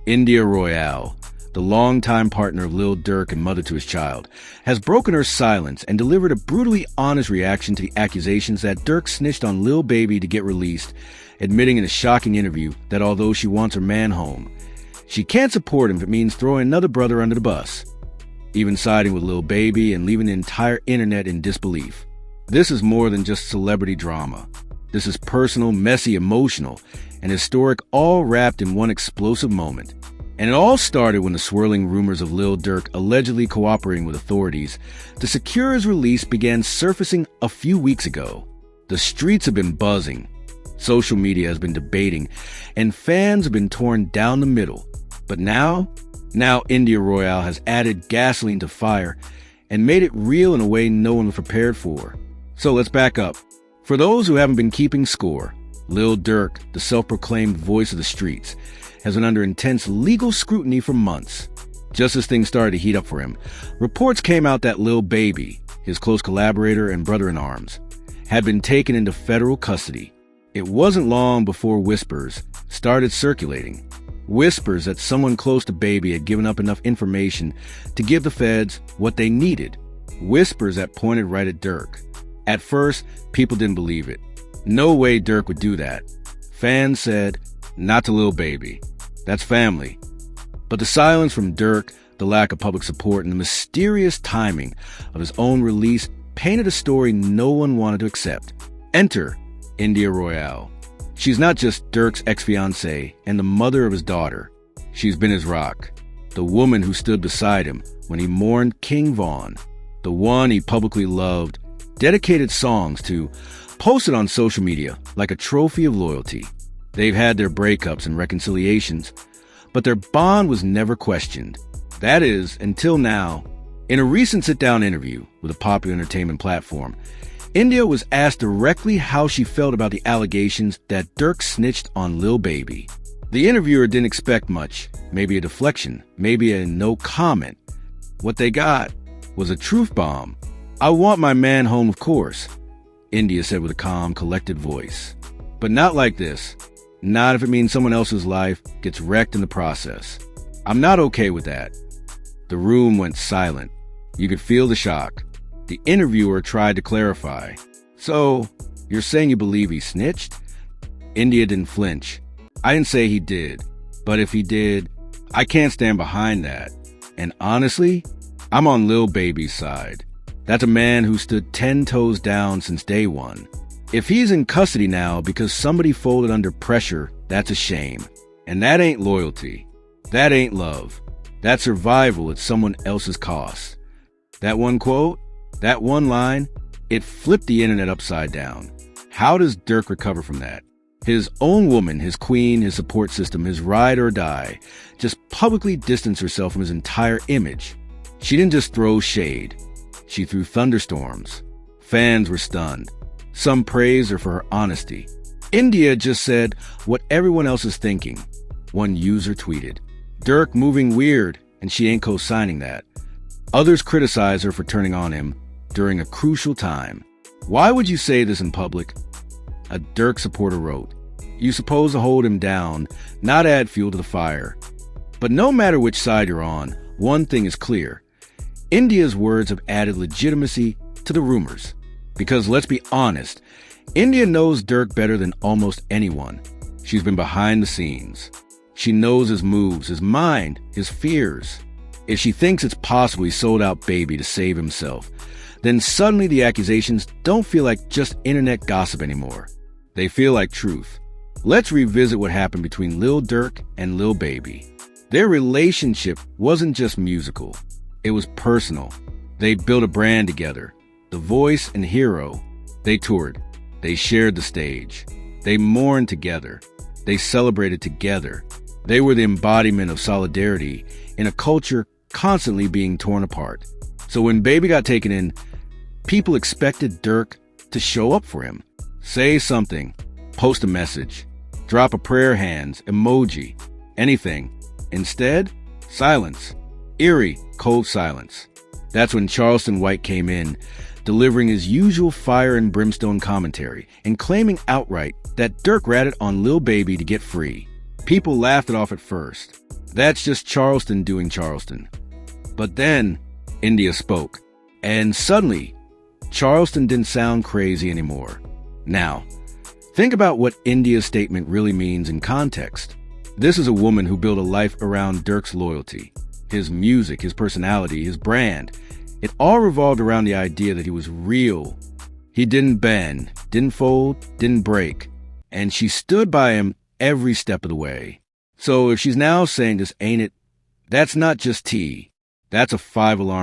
India Royale, the longtime partner of Lil Durk and mother to his child, has broken her silence and delivered a brutally honest reaction to the accusations that Durk snitched on Lil Baby to get released, admitting in a shocking interview that although she wants her man home, she can't support him if it means throwing another brother under the bus, even siding with Lil Baby and leaving the entire internet in disbelief. This is more than just celebrity drama. This is personal, messy, emotional, and historic, all wrapped in one explosive moment. And it all started when the swirling rumors of Lil Durk allegedly cooperating with authorities to secure his release began surfacing a few weeks ago. The streets have been buzzing, social media has been debating, and fans have been torn down the middle. But now India Royale has added gasoline to fire and made it real in a way no one was prepared for. So let's back up. For those who haven't been keeping score, Lil Durk, the self-proclaimed voice of the streets, has been under intense legal scrutiny for months. Just as things started to heat up for him, reports came out that Lil Baby, his close collaborator and brother-in-arms, had been taken into federal custody. It wasn't long before whispers started circulating. Whispers that someone close to Baby had given up enough information to give the feds what they needed. Whispers that pointed right at Durk. At first, people didn't believe it. No way Durk would do that. Fans said, not to Lil Baby. That's family. But the silence from Durk, the lack of public support, and the mysterious timing of his own release painted a story no one wanted to accept. Enter India Royale. She's not just Durk's ex-fiancée and the mother of his daughter. She's been his rock. The woman who stood beside him when he mourned King Von. The one he publicly loved, dedicated songs to, posted on social media like a trophy of loyalty. They've had their breakups and reconciliations, but their bond was never questioned. That is, until now. In a recent sit-down interview with a popular entertainment platform, India was asked directly how she felt about the allegations that Durk snitched on Lil Baby. The interviewer didn't expect much, maybe a deflection, maybe a no comment. What they got was a truth bomb. "I want my man home, of course," India said with a calm, collected voice. "But not like this. Not if it means someone else's life gets wrecked in the process. I'm not okay with that." The room went silent. You could feel the shock. The interviewer tried to clarify. "So, you're saying you believe he snitched?" India didn't flinch. "I didn't say he did. But if he did, I can't stand behind that. And honestly, I'm on Lil Baby's side. That's a man who stood 10 toes down since day one. If he's in custody now because somebody folded under pressure, that's a shame. And that ain't loyalty. That ain't love. That's survival at someone else's cost." That one quote, that one line, it flipped the internet upside down. How does Durk recover from that? His own woman, his queen, his support system, his ride or die, just publicly distanced herself from his entire image. She didn't just throw shade. She threw thunderstorms. Fans were stunned. Some praised her for her honesty. India just said what everyone else is thinking. One user tweeted, "Durk moving weird," and she ain't co-signing that. Others criticized her for turning on him during a crucial time. "Why would you say this in public?" A Durk supporter wrote, "You supposed to hold him down, not add fuel to the fire." But no matter which side you're on, one thing is clear. India's words have added legitimacy to the rumors. Because let's be honest, India knows Durk better than almost anyone. She's been behind the scenes. She knows his moves, his mind, his fears. If she thinks it's possible he sold out Baby to save himself, then suddenly the accusations don't feel like just internet gossip anymore. They feel like truth. Let's revisit what happened between Lil Durk and Lil Baby. Their relationship wasn't just musical. It was personal. They built a brand together. The voice and hero. They toured. They shared the stage. They mourned together. They celebrated together. They were the embodiment of solidarity in a culture constantly being torn apart. So when Baby got taken in, people expected Durk to show up for him. Say something. Post a message. Drop a prayer hands, emoji, anything. Instead, silence. Eerie, cold silence. That's when Charleston White came in, delivering his usual fire and brimstone commentary and claiming outright that Durk ratted on Lil Baby to get free. People laughed it off at first. That's just Charleston doing Charleston. But then India spoke, and suddenly Charleston didn't sound crazy anymore. Now, think about what India's statement really means in context. This is a woman who built a life around Durk's loyalty, his music, his personality, his brand. It all revolved around the idea that he was real. He didn't bend, didn't fold, didn't break, and she stood by him every step of the way. So if she's now saying this ain't it, that's not just tea. That's a 5-alarm